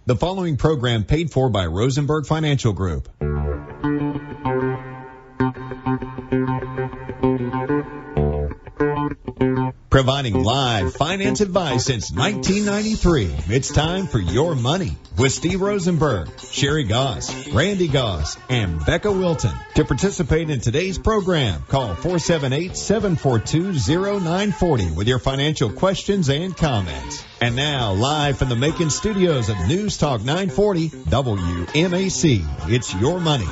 The following program paid for by Rosenberg Financial Group. Providing live finance advice since 1993. It's time for Your Money with Steve Rosenberg, Sherri Goss, Randy Goss, and Becca Wilton. To participate in today's program, call 478-742-0940 with your financial questions and comments. And now, live from the Macon studios of News Talk 940 WMAC, it's Your Money.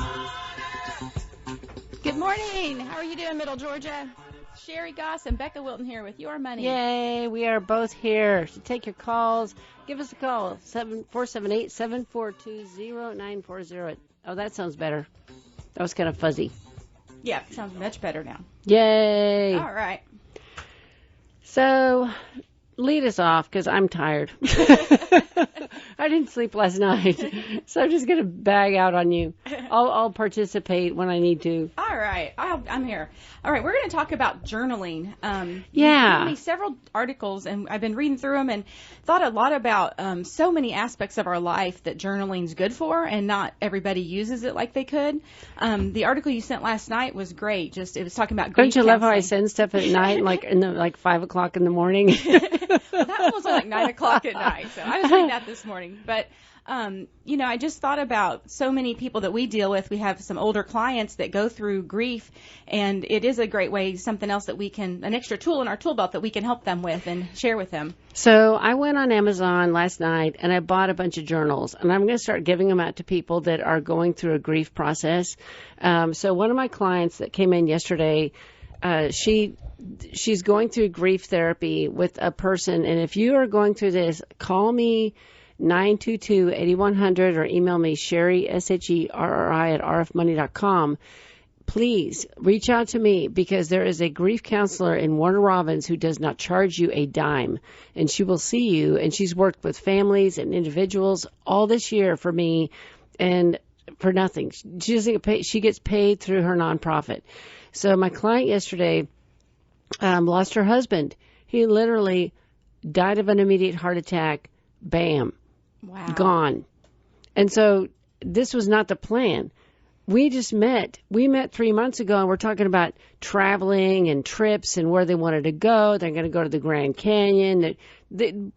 Good morning. How are you doing, Middle Georgia? Sherri Goss and Becca Wilton here with Your Money. Yay, we are both here to take your calls. Give us a call, 478-742-0940. Oh, that sounds better. That was kind of fuzzy. Yeah, it sounds much better now. Yay. All right. So, lead us off because I'm tired. I didn't sleep last night, so I'm just going to bag out on you. I'll participate when I need to. All right. I'm here. All right. We're going to talk about journaling. Yeah. You gave me several articles, and I've been reading through them and thought a lot about so many aspects of our life that journaling's good for, and not everybody uses it like they could. The article you sent last night was great. It was talking about grief Don't you love how I counseling. send stuff at night, like 5 o'clock in the morning? Well, that one was like 9 o'clock at night, so I was reading that this morning. But, I just thought about so many people that we deal with. We have some older clients that go through grief, and it is a great way, something else that an extra tool in our tool belt that we can help them with and share with them. So I went on Amazon last night, and I bought a bunch of journals, and I'm going to start giving them out to people that are going through a grief process. So one of my clients that came in yesterday, she's going through grief therapy with a person, and if you are going through this, call me 922-8100 or email me Sherri, Sherri at rfmoney.com. Please reach out to me because there is a grief counselor in Warner Robins who does not charge you a dime, and she will see you, and she's worked with families and individuals all this year for me and for nothing. She doesn't get paid. She gets paid through her nonprofit. So my client yesterday lost her husband. He literally died of an immediate heart attack. Bam. Wow. Gone. And so this was not the plan. We just met. We met 3 months ago, and we're talking about traveling and trips and where they wanted to go. They're going to go to the Grand Canyon.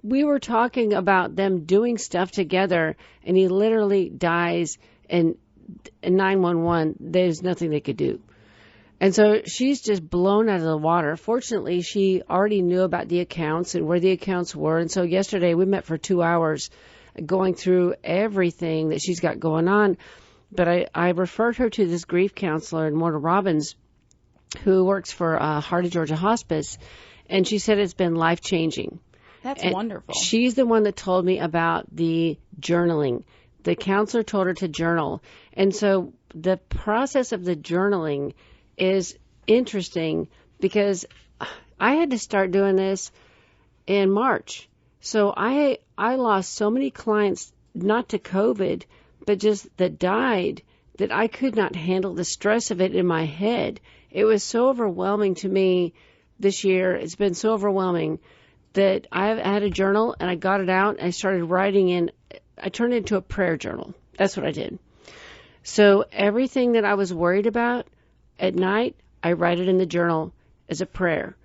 We were talking about them doing stuff together, and he literally dies, and 911, there's nothing they could do. And so she's just blown out of the water. Fortunately, she already knew about the accounts and where the accounts were. And so yesterday we met for 2 hours going through everything that she's got going on. But I referred her to this grief counselor in Warner Robins who works for Heart of Georgia Hospice. And she said it's been life-changing. That's and wonderful. She's the one that told me about the journaling. The counselor told her to journal. And so the process of the journaling is interesting because I had to start doing this in March. So I lost so many clients, not to COVID, but just that died, that I could not handle the stress of it in my head. It was so overwhelming to me this year. It's been so overwhelming that I had a journal and I got it out. And I started writing in. I turned it into a prayer journal. That's what I did. So everything that I was worried about at night, I write it in the journal as a prayer.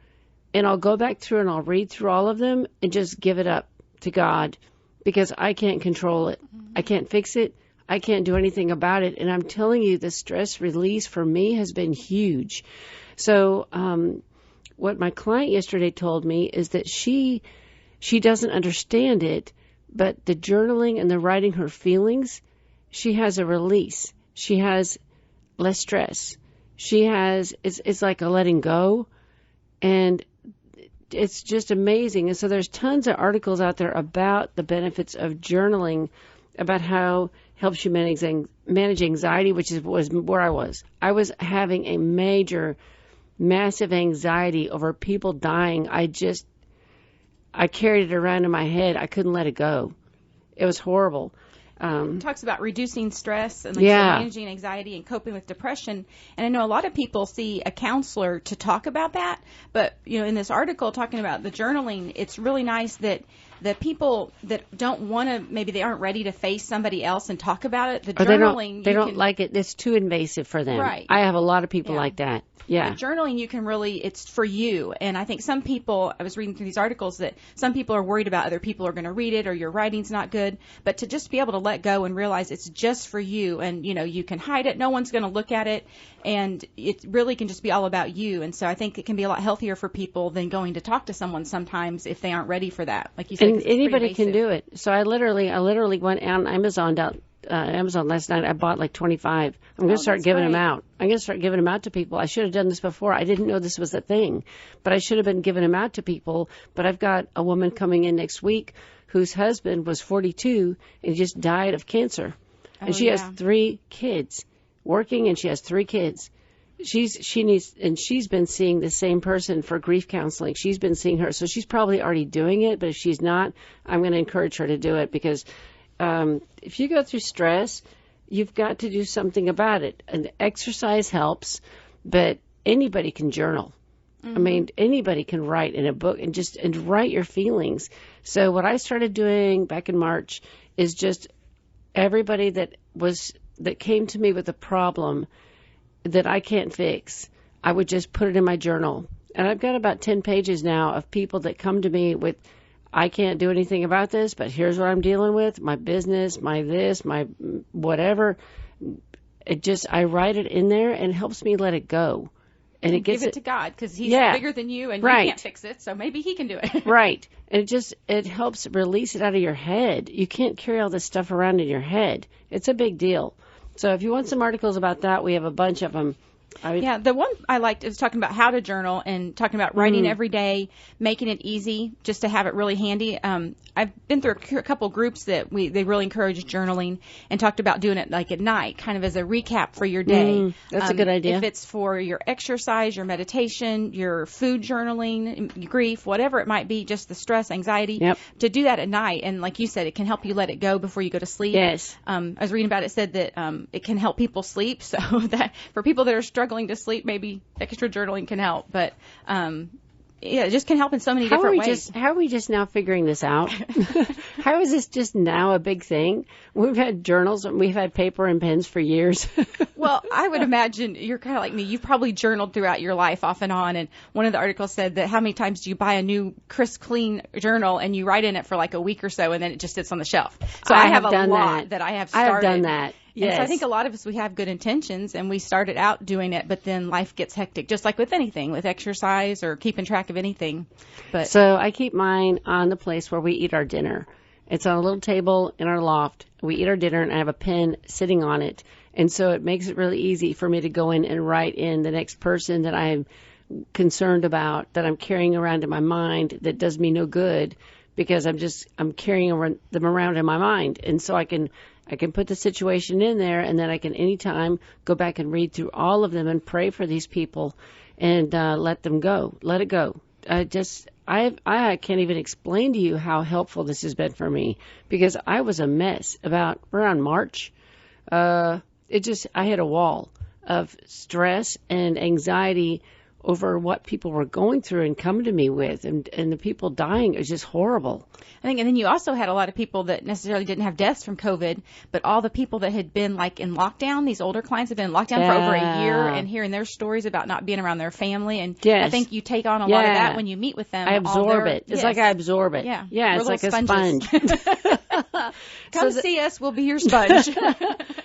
And I'll go back through and I'll read through all of them and just give it up to God because I can't control it. I can't fix it. I can't do anything about it. And I'm telling you, the stress release for me has been huge. So what my client yesterday told me is that she doesn't understand it, but the journaling and the writing her feelings, she has a release. She has less stress. It's like a letting go, and it's just amazing. And so there's tons of articles out there about the benefits of journaling, about how it helps you manage anxiety, which was where I was. I was having a massive anxiety over people dying. I carried it around in my head. I couldn't let it go. It was horrible. Talks about reducing stress and managing anxiety and coping with depression. And I know a lot of people see a counselor to talk about that. But, in this article talking about the journaling, it's really nice that the people that don't want to, maybe they aren't ready to face somebody else and talk about it, the or journaling. They don't like it. It's too invasive for them. Right. I have a lot of people like that. Yeah. The journaling, you can really, it's for you. And I think some people, I was reading through these articles that some people are worried about other people are going to read it or your writing's not good. But to just be able to let go and realize it's just for you, and, you can hide it. No one's going to look at it. And it really can just be all about you. And so I think it can be a lot healthier for people than going to talk to someone sometimes if they aren't ready for that. Like you said, and anybody can do it. So I literally went on Amazon last night. I bought like 25. I'm going to start giving them out. I'm going to start giving them out to people. I should have done this before. I didn't know this was a thing, but I should have been giving them out to people. But I've got a woman coming in next week whose husband was 42 and just died of cancer. And she has 3 kids working, and she has 3 kids. She's been seeing the same person for grief counseling. She's been seeing her. So she's probably already doing it, but if she's not, I'm going to encourage her to do it, because if you go through stress, you've got to do something about it. And exercise helps, but anybody can journal. I mean, anybody can write in a book and write your feelings. So what I started doing back in March is just everybody that came to me with a problem that I can't fix, I would just put it in my journal. And I've got about 10 pages now of people that come to me with, I can't do anything about this, but here's what I'm dealing with, my business, my this, my whatever. I write it in there, and it helps me let it go. And it give it to God, because He's bigger than you, and you can't fix it, so maybe He can do it. Right. And it helps release it out of your head. You can't carry all this stuff around in your head. It's a big deal. So if you want some articles about that, we have a bunch of them. The one I liked is talking about how to journal and talking about writing every day, making it easy just to have it really handy. I've been through a couple groups that they really encourage journaling and talked about doing it like at night, kind of as a recap for your day. That's a good idea. If it's for your exercise, your meditation, your food journaling, grief, whatever it might be, just the stress, anxiety, to do that at night. And like you said, it can help you let it go before you go to sleep. Yes. I was reading about it, said that it can help people sleep. So that for people that are struggling to sleep, maybe extra journaling can help. But it just can help in so many different ways. How are we just now figuring this out? How is this just now a big thing? We've had journals, and we've had paper and pens for years. Well, I would imagine you're kind of like me. You've probably journaled throughout your life off and on. And one of the articles said that how many times do you buy a new crisp, clean journal and you write in it for like a week or so, and then it just sits on the shelf. So I have a lot that I have started. I have done that. Yes. And so I think a lot of us, we have good intentions, and we started out doing it, but then life gets hectic, just like with anything, with exercise or keeping track of anything. But so I keep mine on the place where we eat our dinner. It's on a little table in our loft. We eat our dinner, and I have a pen sitting on it. And so it makes it really easy for me to go in and write in the next person that I'm concerned about, that I'm carrying around in my mind, that does me no good, because I'm carrying them around in my mind. And so I can put the situation in there, and then I can anytime go back and read through all of them and pray for these people and let them go. Let it go. I can't even explain to you how helpful this has been for me, because I was a mess around March. I hit a wall of stress and anxiety over what people were going through and coming to me with, and the people dying. It was just horrible. I think, and then you also had a lot of people that necessarily didn't have deaths from COVID, but all the people that had been like in lockdown, these older clients have been in lockdown for over a year, and hearing their stories about not being around their family. And I think you take on a lot of that when you meet with them. I absorb it. It's like I absorb it. Yeah, it's like sponges. A sponge. Come see us. We'll be your sponge.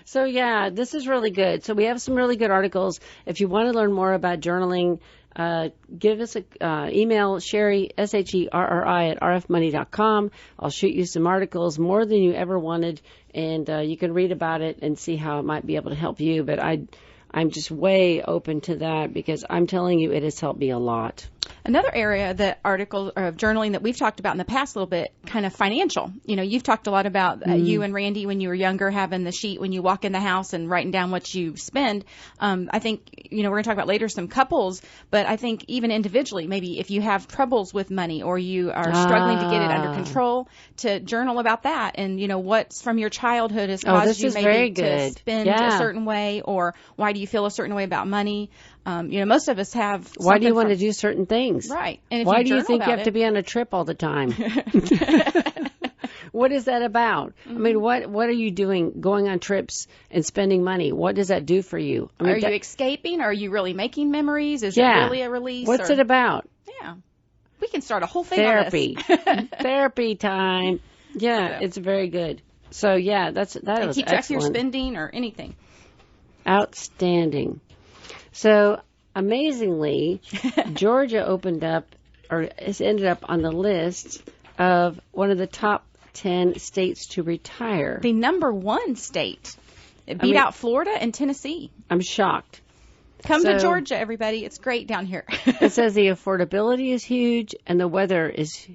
So, this is really good. So we have some really good articles. If you want to learn more about journaling, give us a email, Sherri, Sherri, at rfmoney.com. I'll shoot you some articles, more than you ever wanted, and you can read about it and see how it might be able to help you. But I'm just way open to that, because I'm telling you, it has helped me a lot. Another area that article of journaling that we've talked about in the past a little bit, kind of financial. You've talked a lot about you and Randy when you were younger, having the sheet when you walk in the house and writing down what you spend. I think, we're going to talk about later some couples, but I think even individually, maybe if you have troubles with money or you are struggling to get it under control, to journal about that and, what's from your childhood has caused you maybe to spend a certain way, or why do you feel a certain way about money. Most of us have. Why do you want to do certain things? Right. And if why you do you think you have it, to be on a trip all the time? What is that about? I mean, what are you doing going on trips and spending money? What does that do for you? I mean, are you escaping? Are you really making memories? Is it really a release? What's it about? Yeah. We can start a whole thing Therapy. on this. Therapy time. Yeah, it's very good. So, yeah, that was keep track of your excellent. spending or anything. Outstanding. So, amazingly, Georgia opened up, or has ended up on the list of one of the top 10 states to retire. The number one state. It beat out Florida and Tennessee. I'm shocked. Come to Georgia, everybody. It's great down here. It says the affordability is huge and the weather is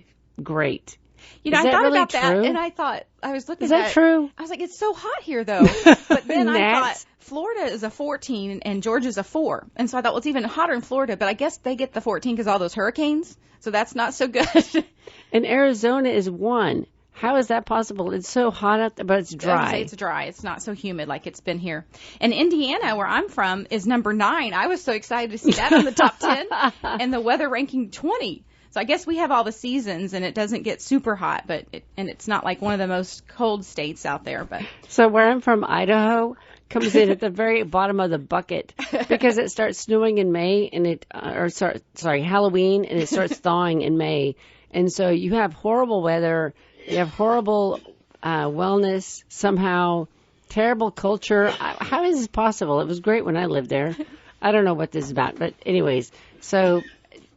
great. I thought about that, and I was looking at that. Is that true? I was like, it's so hot here, though. But then I thought, Florida is a 14 and Georgia's a 4. And so I thought, well, it's even hotter in Florida, but I guess they get the 14 because all those hurricanes. So that's not so good. And Arizona is 1. How is that possible? It's so hot out there, but it's dry. It's dry. It's not so humid like it's been here. And Indiana, where I'm from, is number 9. I was so excited to see that on the top 10. And the weather ranking 20. So I guess we have all the seasons, and it doesn't get super hot, and it's not like one of the most cold states out there. But so where I'm from, Idaho, comes in at the very bottom of the bucket because it starts snowing in May, and Halloween, and it starts thawing in May, and so you have horrible weather, you have horrible wellness somehow, terrible culture. How is this possible? It was great when I lived there. I don't know what this is about, but anyways, so.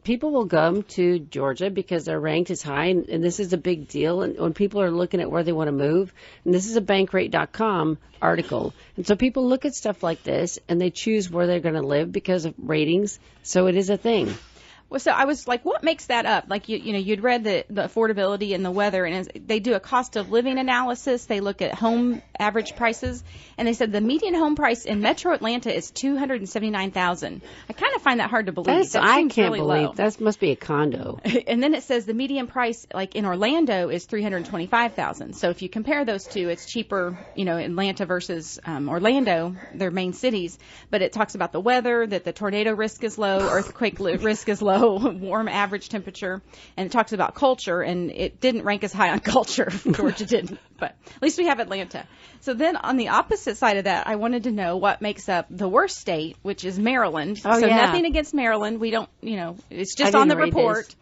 People will come to Georgia because they're ranked as high, and this is a big deal. And when people are looking at where they want to move, and this is a Bankrate.com article, and so people look at stuff like this and they choose where they're going to live because of ratings. So it is a thing. Well, so I was like, what makes that up? Like, you'd read the affordability and the weather, and they do a cost of living analysis. They look at home average prices, and they said the median home price in Metro Atlanta is $279,000. I kind of find that hard to believe. I can't believe. That must be a condo. And then it says the median price, like in Orlando, is $325,000. So if you compare those two, it's cheaper, Atlanta versus Orlando, their main cities. But it talks about the weather, that the tornado risk is low, earthquake risk is low. Warm average temperature, and it talks about culture, and it didn't rank as high on culture. Georgia didn't, but at least we have Atlanta. So then on the opposite side of that, I wanted to know what makes up the worst state, which is Maryland. Oh, so yeah. Nothing against Maryland. We don't, it's just on the report.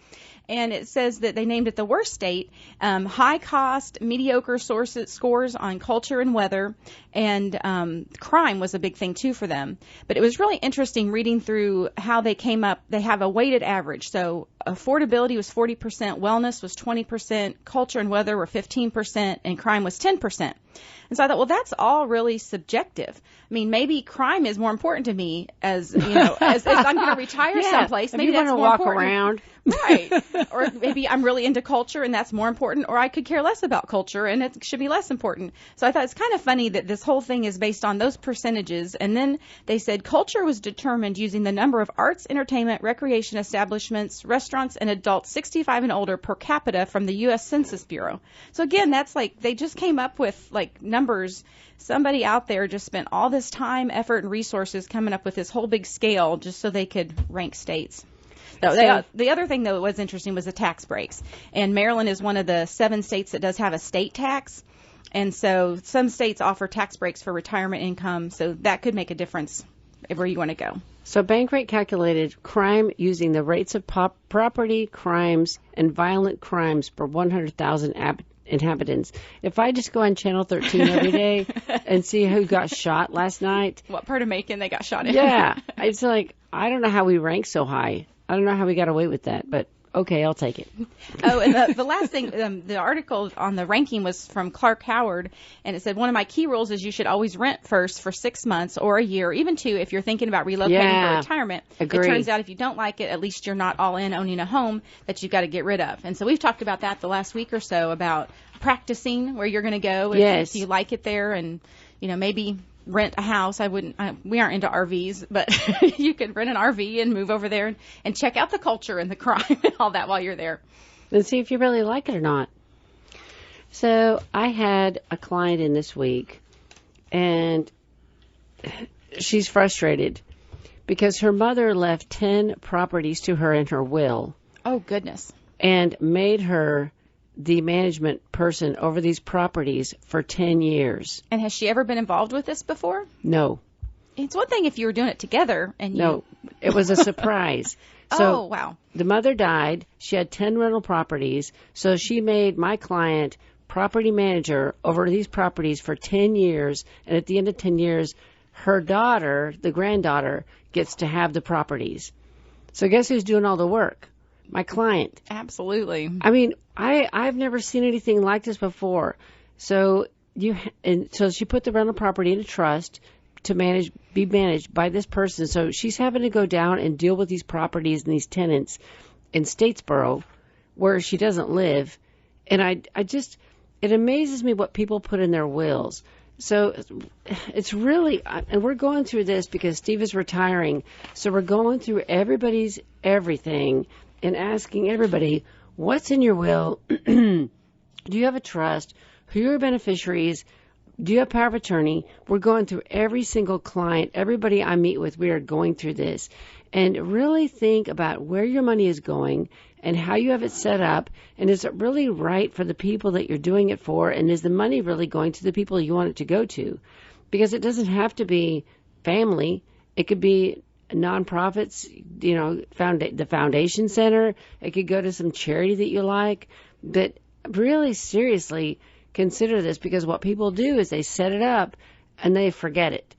And it says that they named it the worst state. High cost, mediocre scores on culture and weather, and crime was a big thing too for them. But it was really interesting reading through how they came up. They have a weighted average. So affordability was 40%, wellness was 20%, culture and weather were 15%, and crime was 10%. And so I thought, well, that's all really subjective. I mean, maybe crime is more important to me as I'm going to retire someplace. Maybe that's more important. Around. Right. Or maybe I'm really into culture and that's more important, or I could care less about culture and it should be less important. So I thought it's kind of funny that this whole thing is based on those percentages. And then they said culture was determined using the number of arts, entertainment, recreation establishments, restaurants, and adults 65 and older per capita from the U.S. Census Bureau. So again, that's like they just came up with like numbers. Somebody out there just spent all this time, effort, and resources coming up with this whole big scale just so they could rank states. So the other thing, though, that was interesting was the tax breaks. And Maryland is one of the 7 states that does have a state tax. And so some states offer tax breaks for retirement income. So that could make a difference where you want to go. So Bankrate calculated crime using the rates of property crimes and violent crimes per 100,000 inhabitants. If I just go on Channel 13 every day and see who got shot last night. What part of Macon they got shot in. Yeah. It's like, I don't know how we rank so high. I don't know how we got away with that, but okay, I'll take it. Oh, and the last thing, the article on the ranking was from Clark Howard, and it said, one of my key rules is you should always rent first for 6 months or a year, or even 2 if you're thinking about relocating for retirement. Agree. It turns out if you don't like it, at least you're not all in owning a home that you've got to get rid of. And so we've talked about that the last week or so, about practicing where you're going to go if you like it there, and maybe rent a house. We aren't into RVs, but you could rent an RV and move over there and check out the culture and the crime and all that while you're there. And see if you really like it or not. So I had a client in this week, and she's frustrated because her mother left 10 properties to her in her will. Oh, goodness. And made her the management person over these properties for 10 years. And has she ever been involved with this before? No. It's one thing if you were doing it together and you... No, it was a surprise. So oh, wow. The mother died. She had 10 rental properties. So she made my client property manager over these properties for 10 years. And at the end of 10 years, her daughter, the granddaughter, gets to have the properties. So guess who's doing all the work? My client. Absolutely. I mean, I've never seen anything like this before. So so she put the rental property in a trust to be managed by this person. So she's having to go down and deal with these properties and these tenants in Statesboro where she doesn't live. And it amazes me what people put in their wills. So it's really, and we're going through this because Steve is retiring. So we're going through everybody's everything and asking everybody, what's in your will? Do you have a trust? Who are your beneficiaries? Do you have power of attorney? We're going through every single client, everybody I meet with, we are going through this. And really think about where your money is going and how you have it set up. And is it really right for the people that you're doing it for? And is the money really going to the people you want it to go to? Because it doesn't have to be family. It could be nonprofits, the foundation center. It could go to some charity that you like. But really seriously consider this, because what people do is they set it up and they forget it.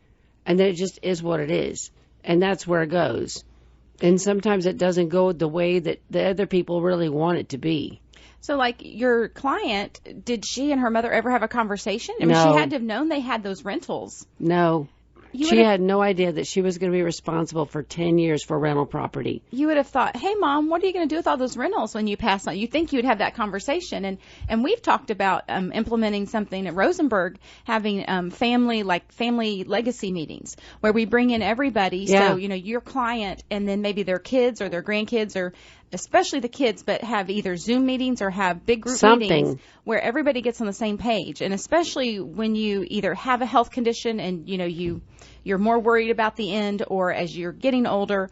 And then it just is what it is. And that's where it goes. And sometimes it doesn't go the way that the other people really want it to be. So, like, your client, did she and her mother ever have a conversation? I mean, No. She had to have known they had those rentals. No. She had no idea that she was going to be responsible for 10 years for rental property. You would have thought, hey, Mom, what are you going to do with all those rentals when you pass on? You think you'd have that conversation. And we've talked about implementing something at Rosenberg, having family legacy meetings where we bring in everybody. Yeah. So, your client and then maybe their kids or their grandkids, or especially the kids, but have either Zoom meetings or have big group meetings where everybody gets on the same page. And especially when you either have a health condition and, you're more worried about the end, or as you're getting older,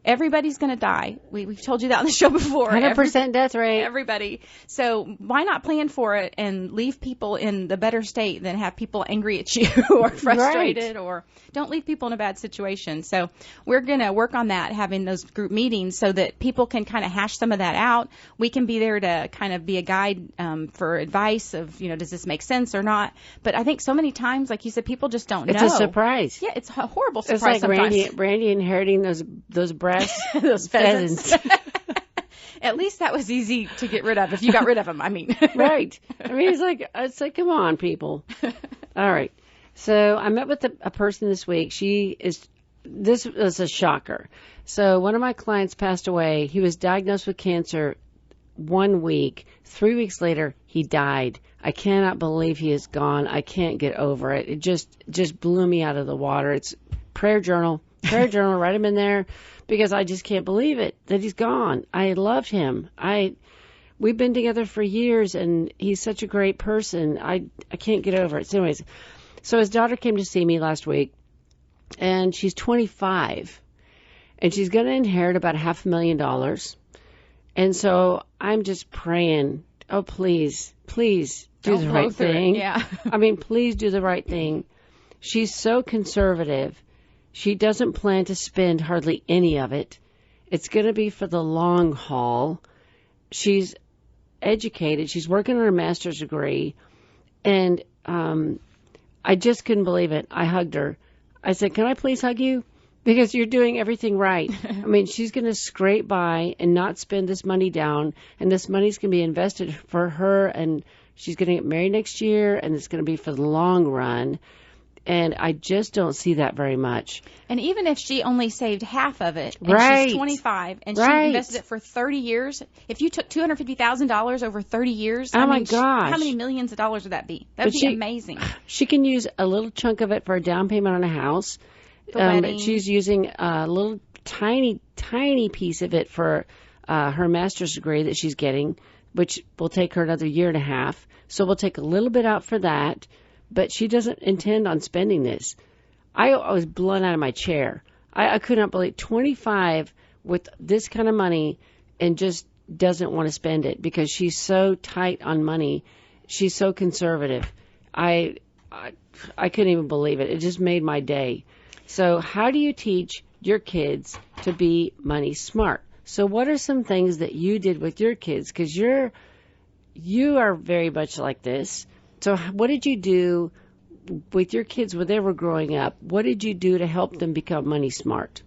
everybody's going to die. We've told you that on the show before. 100% death rate. Everybody. So why not plan for it and leave people in the better state than have people angry at you or frustrated, or don't leave people in a bad situation. So we're going to work on that, having those group meetings so that people can kind of hash some of that out. We can be there to kind of be a guide for advice of, does this make sense or not? But I think so many times, like you said, people just don't know. It's a surprise. Yeah, it's a horrible surprise. It's like sometimes. Randy inheriting those breasts, those pheasants. At least that was easy to get rid of, if you got rid of them, I mean. Right. I mean, it's like, come on, people. All right. So I met with a person this week. This was a shocker. So one of my clients passed away. He was diagnosed with cancer 1 week. 3 weeks later, he died. I cannot believe he is gone. I can't get over it. It just blew me out of the water. It's prayer journal, write him in there, because I just can't believe it that he's gone. I loved him. We've been together for years, and he's such a great person. I can't get over it. So anyways, his daughter came to see me last week, and she's 25, and she's going to inherit about $500,000. And so I'm just praying, oh, please do the right thing. Yeah. I mean, please do the right thing. She's so conservative. She doesn't plan to spend hardly any of it. It's going to be for the long haul. She's educated. She's working on her master's degree. And I just couldn't believe it. I hugged her. I said, can I please hug you? Because you're doing everything right. I mean, she's going to scrape by and not spend this money down. And this money's going to be invested for her. And she's going to get married next year. And it's going to be for the long run. And I just don't see that very much. And even if she only saved half of it, and right. she's 25, and she right. invested it for 30 years, if you took $250,000 over 30 years, oh my gosh, how many millions of dollars would that be? That would be amazing. She can use a little chunk of it for a down payment on a house. She's using a little tiny piece of it for her master's degree that she's getting, which will take her another year and a half. So we'll take a little bit out for that. But she doesn't intend on spending this. I was blown out of my chair. I could not believe 25 with this kind of money and just doesn't want to spend it because she's so tight on money. She's so conservative. I couldn't even believe it. It just made my day. So how do you teach your kids to be money smart? So what are some things that you did with your kids? Because you are very much like this. So what did you do with your kids when they were growing up? What did you do to help them become money smart?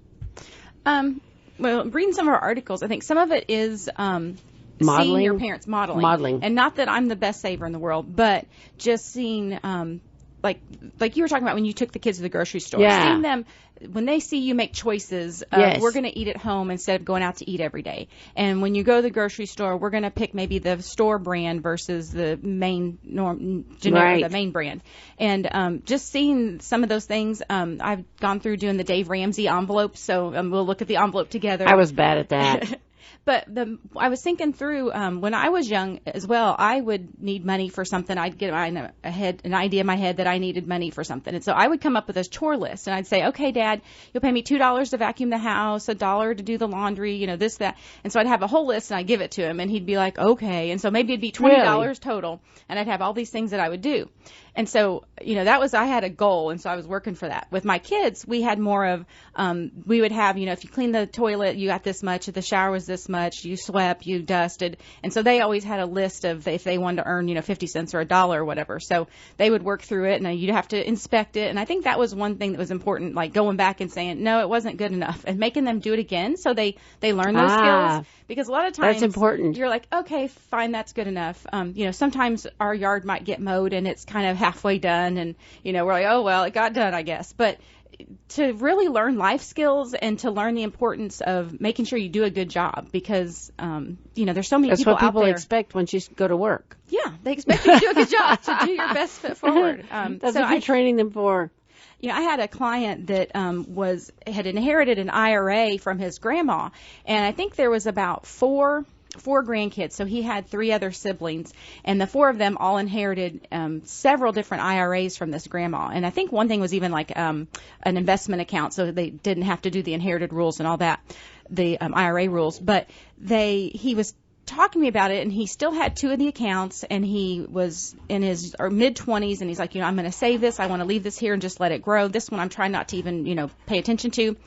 Well, reading some of our articles, I think some of it is Modeling? seeing your parents modeling. And not that I'm the best saver in the world, but just seeing, like you were talking about when you took the kids to the grocery store. Yeah. Seeing them, when they see you make choices, Yes. we're going to eat at home instead of going out to eat every day. And when you go to the grocery store, we're going to pick maybe the store brand versus the main Right. the main brand. And just seeing some of those things, I've gone through doing the Dave Ramsey envelope, so we'll look at the envelope together. I was bad at that. But I was thinking through when I was young as well. I would need money for something. I'd get an idea in my head that I needed money for something, and so I would come up with a chore list. And I'd say, "Okay, Dad, you'll pay me $2 to vacuum the house, $1 to do the laundry, this, that." And so I'd have a whole list, and I'd give it to him, and he'd be like, "Okay." And so maybe it'd be $20 total, and I'd have all these things that I would do. And so, I had a goal, and so I was working for that. With my kids, we had more of, we would have, if you clean the toilet, you got this much. If the shower was this much, you swept, you dusted. And so they always had a list of if they wanted to earn, 50 cents or $1 or whatever. So they would work through it, and you'd have to inspect it. And I think that was one thing that was important, like going back and saying, no, it wasn't good enough, and making them do it again so they learn those skills. Because a lot of times that's important. You're like, okay, fine, that's good enough. Sometimes our yard might get mowed and it's kind of halfway done, and we're like, oh well, it got done, I guess. But to really learn life skills and to learn the importance of making sure you do a good job, because there's so many that's people what people out there. expect when you go to work. Yeah, they expect you to do a good job, to do your best foot forward. That's what you're training them for. I had a client that had inherited an IRA from his grandma, and I think there was about four grandkids. So he had 3 other siblings, and the 4 of them all inherited several different IRAs from this grandma. And I think one thing was even like an investment account, so they didn't have to do the inherited rules and all that, the IRA rules. But he was talking to me about it, and he still had 2 of the accounts, and he was in his mid-20s, and he's like, I'm going to save this. I want to leave this here and just let it grow. This one I'm trying not to even, pay attention to.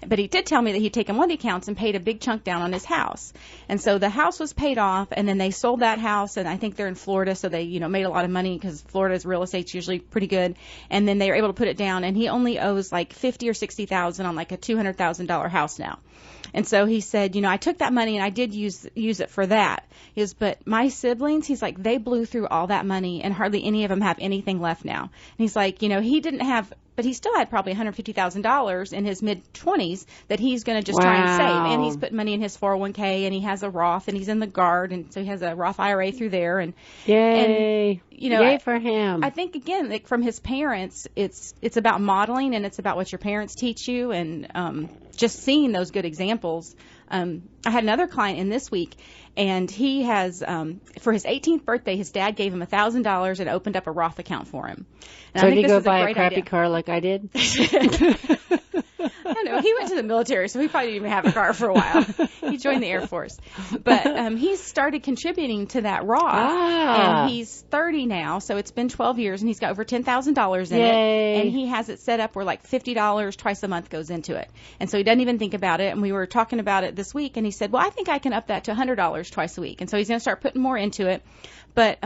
But he did tell me that he'd taken one of the accounts and paid a big chunk down on his house. And so the house was paid off, and then they sold that house, and I think they're in Florida, so they, made a lot of money because Florida's real estate's usually pretty good. And then they were able to put it down, and he only owes like $50,000 or $60,000 on like a $200,000 house now. And so he said, I took that money and I did use it for that. He goes, but my siblings, he's like, they blew through all that money and hardly any of them have anything left now. And he's like, he didn't have, but he still had probably $150,000 in his mid-20s that he's going to just try and save. And he's put money in his 401k, and he has a Roth, and he's in the Guard, and so he has a Roth IRA through there. And yay! And, yay for him! I think again, like from his parents, it's about modeling, and it's about what your parents teach you, and just seeing those good examples. I had another client in this week, and he has, for his 18th birthday, his dad gave him $1,000 and opened up a Roth account for him. And so I think he this go is buy a a crappy idea. car like I did? I don't know. He went to the military, so he probably didn't even have a car for a while. He joined the Air Force. But he started contributing to that Roth. And he's 30 now, so it's been 12 years, and he's got over $10,000 in Yay. it. And he has it set up where like $50 twice a month goes into it. And so he doesn't even think about it. And we were talking about it this week, and he said, well, I think I can up that to $100 twice a week. And so he's going to start putting more into it. But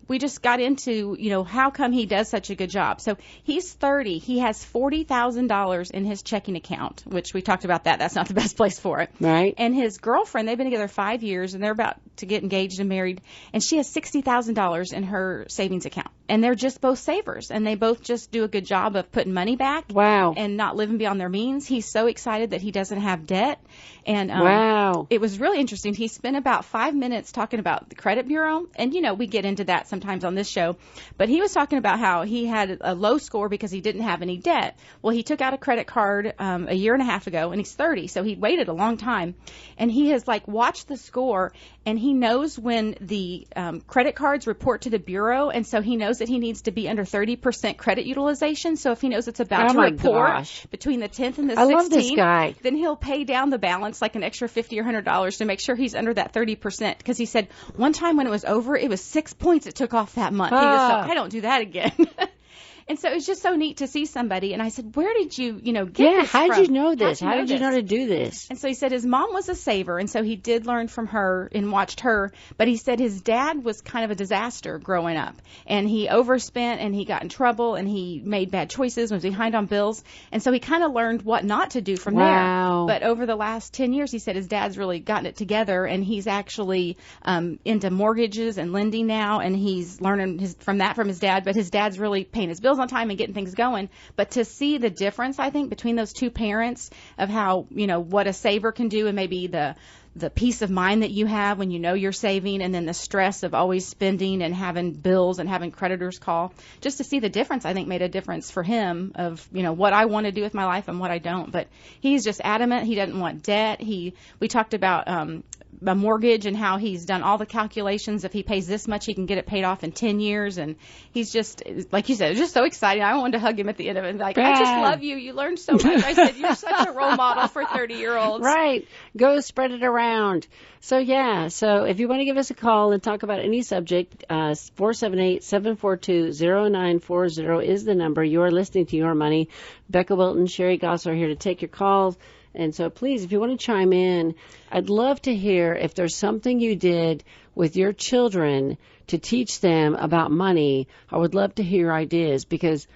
we just got into, how come he does such a good job. So he's 30. He has $40,000 in his checking account, which we talked about that. That's not the best place for it. Right. And his girlfriend, they've been together 5 years, and they're about to get engaged and married. And she has $60,000 in her savings account. And they're just both savers. And they both just do a good job of putting money back. Wow. And not living beyond their means. He's so excited that he doesn't have debt. And wow. It was really interesting. He spent about 5 minutes talking about the credit bureau. And, we get into that sometimes on this show. But he was talking about how he had a low score because he didn't have any debt. Well, he took out a credit card a year and a half ago, and he's 30, so he waited a long time. And he has, watched the score, and he knows when the credit cards report to the bureau, and so he knows knows that he needs to be under 30% credit utilization. So if he knows it's about Oh to my report gosh. between the 10th and the 16th, I love this guy. then he'll pay down the balance like an extra $50 or $100 to make sure he's under that 30%. Because he said one time when it was over, it was 6 points it took off that month. He goes, so I don't do that again. And so it was just so neat to see somebody. And I said, where did you, get this how from? did you know this? How'd How did you know to do this? And so he said his mom was a saver, and so he did learn from her and watched her. But he said his dad was kind of a disaster growing up, and he overspent, and he got in trouble, and he made bad choices, was behind on bills. And so he kind of learned what not to do from Wow. there. But over the last 10 years, he said his dad's really gotten it together, and he's actually into mortgages and lending now, and he's learning from his dad. But his dad's really paying his bills on time and getting things going. But to see the difference, I think, between those two parents of how, what a saver can do, and maybe the peace of mind that you have when you know you're saving, and then the stress of always spending and having bills and having creditors call, just to see the difference, I think made a difference for him of, what I want to do with my life and what I don't. But he's just adamant he doesn't want debt. We talked about a mortgage and how he's done all the calculations. If he pays this much, he can get it paid off in 10 years. And he's just, like you said, just so excited. I wanted to hug him at the end of it. Like, I just love you. You learned so much. I said, you're such a role model for 30-year-olds. Right. Go spread it around. So if you want to give us a call and talk about any subject, 478-742-0940 is the number. You're listening to Your Money. Becca Wilton, Sherri Goss are here to take your calls. And so please, if you want to chime in, I'd love to hear if there's something you did with your children to teach them about money. I would love to hear your ideas, because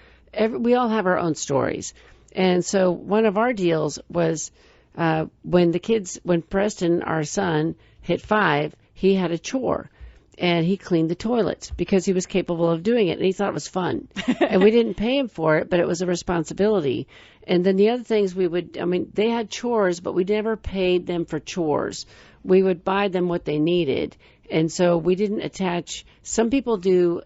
we all have our own stories. And so one of our deals was when Preston, our son, hit 5, he had a chore. And he cleaned the toilets because he was capable of doing it, and he thought it was fun. And we didn't pay him for it, but it was a responsibility. And then the other things they had chores, but we never paid them for chores. We would buy them what they needed. And so we didn't attach, some people do,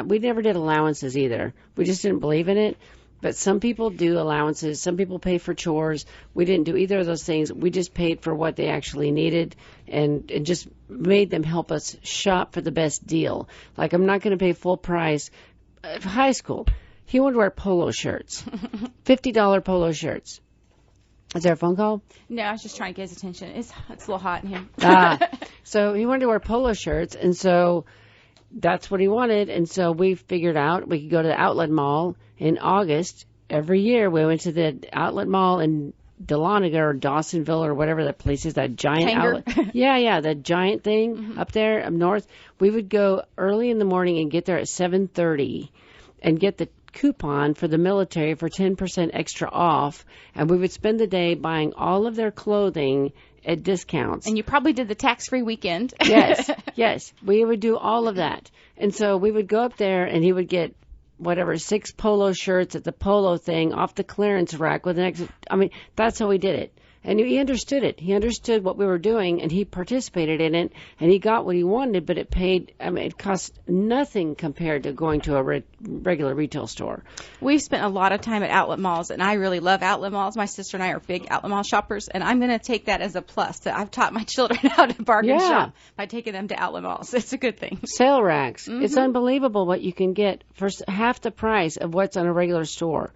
we never did allowances either. We just didn't believe in it. But some people do allowances. Some people pay for chores. We didn't do either of those things. We just paid for what they actually needed, and just made them help us shop for the best deal. Like, I'm not going to pay full price. High school, he wanted to wear polo shirts, $50 polo shirts. Is there a phone call? No, I was just trying to get his attention. It's a little hot in here. So he wanted to wear polo shirts, and so that's what he wanted. And so we figured out we could go to the outlet mall in August. Every year we went to the outlet mall in Dahlonega or Dawsonville or whatever that place is, that giant outlet. Yeah, that giant thing up there up north. We would go early in the morning and get there at 7:30 and get the coupon for the military for 10% extra off. And we would spend the day buying all of their clothing at discounts. And you probably did the tax-free weekend. Yes. We would do all of that. And so we would go up there, and he would get 6 polo shirts at the polo thing off the clearance rack with an extra. That's how we did it. And he understood it. He understood what we were doing, and he participated in it, and he got what he wanted, but it cost nothing compared to going to a regular retail store. We've spent a lot of time at outlet malls, and I really love outlet malls. My sister and I are big outlet mall shoppers, and I'm going to take that as a plus. That I've taught my children how to bargain shop by taking them to outlet malls. It's a good thing. Sale racks. It's unbelievable what you can get for half the price of what's on a regular store.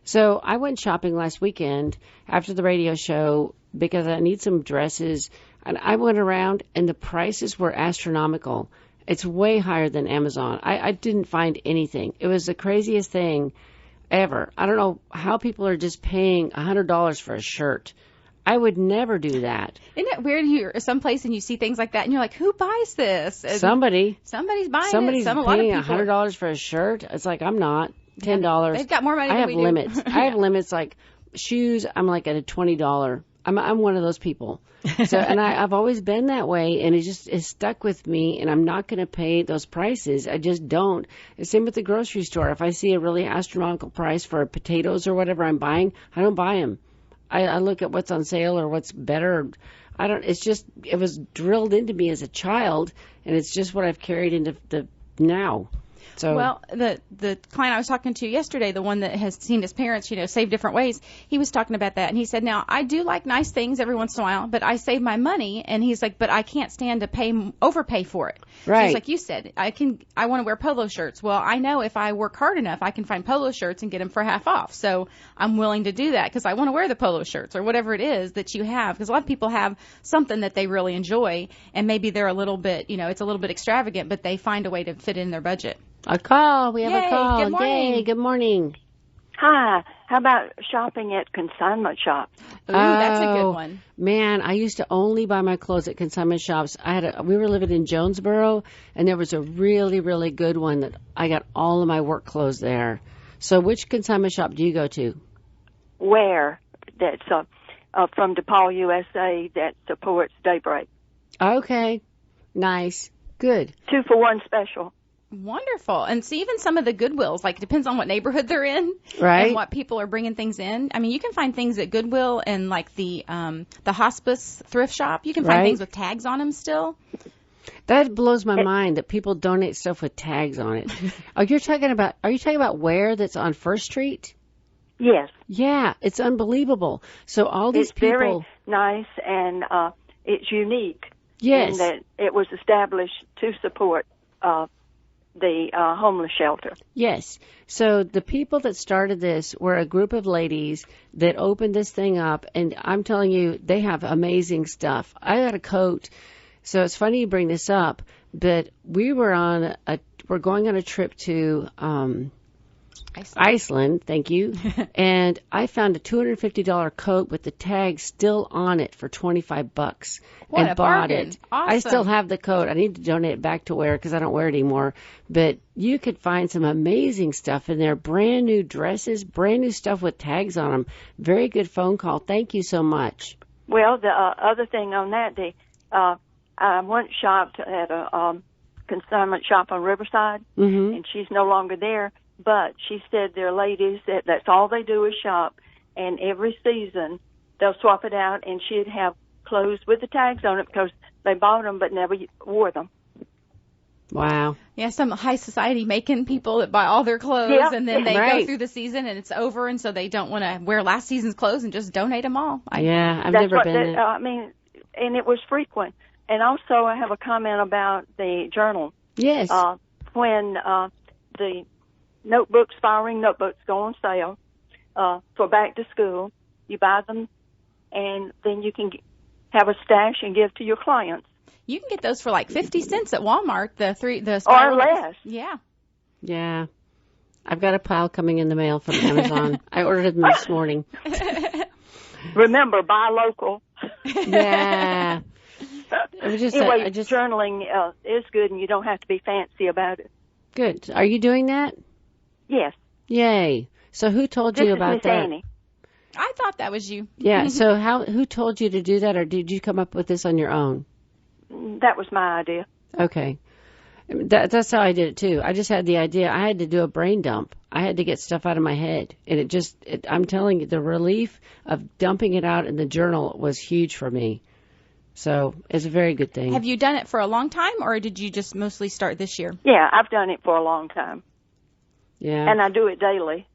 So I went shopping last weekend after the radio show because I need some dresses, and I went around, and the prices were astronomical. It's way higher than Amazon. I didn't find anything. It was the craziest thing ever. I don't know how people are just paying $100 for a shirt. I would never do that. Isn't it weird? You're someplace and you see things like that, and you're like, "Who buys this?" And somebody's buying it. Somebody's a lot of paying people. $100 for a shirt. It's like, I'm not. $10. They've got more money than we do. I have limits. I have limits. Like shoes, I'm like at a $20. I'm one of those people. So, and I've always been that way, and it's stuck with me, and I'm not going to pay those prices. I just don't. The same with the grocery store. If I see a really astronomical price for potatoes or whatever I'm buying, I don't buy them. I look at what's on sale or what's better. It was drilled into me as a child, and it's just what I've carried into the now. So, well, the client I was talking to yesterday, the one that has seen his parents, save different ways, he was talking about that, and he said, now, I do like nice things every once in a while, but I save my money, and he's like, but I can't stand to overpay for it. Right. Just like you said, I want to wear polo shirts. Well, I know if I work hard enough, I can find polo shirts and get them for half off. So I'm willing to do that because I want to wear the polo shirts or whatever it is that you have. Because a lot of people have something that they really enjoy, and maybe they're a little bit, it's a little bit extravagant, but they find a way to fit it in their budget. A call. We have Yay, a call. good morning. Yay, good morning. Hi. How about shopping at consignment shops? Ooh, that's a good one. Man, I used to only buy my clothes at consignment shops. We were living in Jonesboro, and there was a really, really good one that I got all of my work clothes there. So which consignment shop do you go to? Where? That's from DePaul, USA, that supports Daybreak. Okay. Nice. Good. 2-for-1 special. Wonderful. And see, even some of the Goodwills, like it depends on what neighborhood they're in, right? And what people are bringing things in. I mean, you can find things at Goodwill and like the hospice thrift shop. You can find things with tags on them still. That blows my mind that people donate stuff with tags on it. Are you talking about Where that's on First Street? Yes. Yeah, it's unbelievable. So all these people. It's very nice and it's unique. Yes. In that it was established to support the homeless shelter. Yes. So the people that started this were a group of ladies that opened this thing up, and I'm telling you, they have amazing stuff. I got a coat, so it's funny you bring this up, but we're going on a trip to Iceland, thank you, and I found a $250 coat with the tag still on it for $25 and bought it. Awesome. I still have the coat. I need to donate it back to wear because I don't wear it anymore. But you could find some amazing stuff in there, brand new dresses, brand new stuff with tags on them. Very good phone call. Thank you so much. Well, the other thing on that, I once shopped at a consignment shop on Riverside, and she's no longer there. But she said there are ladies that's all they do is shop, and every season they'll swap it out, and she'd have clothes with the tags on it because they bought them but never wore them. Wow. Yeah, some high society making people that buy all their clothes, and then they go through the season and it's over, and so they don't want to wear last season's clothes and just donate them all. I've never been there. I mean, and it was frequent. And also I have a comment about the journal. Yes. When the firing notebooks go on sale for back to school. You buy them, and then you can have a stash and give to your clients. You can get those for like 50 cents at Walmart. The or less. Yeah. Yeah. I've got a pile coming in the mail from Amazon. I ordered them this morning. Remember, buy local. Yeah. Anyway, journaling is good, and you don't have to be fancy about it. Good. Are you doing that? Yes. Yay. So who told you about Miss that? Annie. I thought that was you. Yeah. So who told you to do that, or did you come up with this on your own? That was my idea. Okay. That's how I did it too. I just had the idea. I had to do a brain dump. I had to get stuff out of my head, and I'm telling you, the relief of dumping it out in the journal was huge for me. So it's a very good thing. Have you done it for a long time, or did you just mostly start this year? Yeah, I've done it for a long time. Yeah. And I do it daily.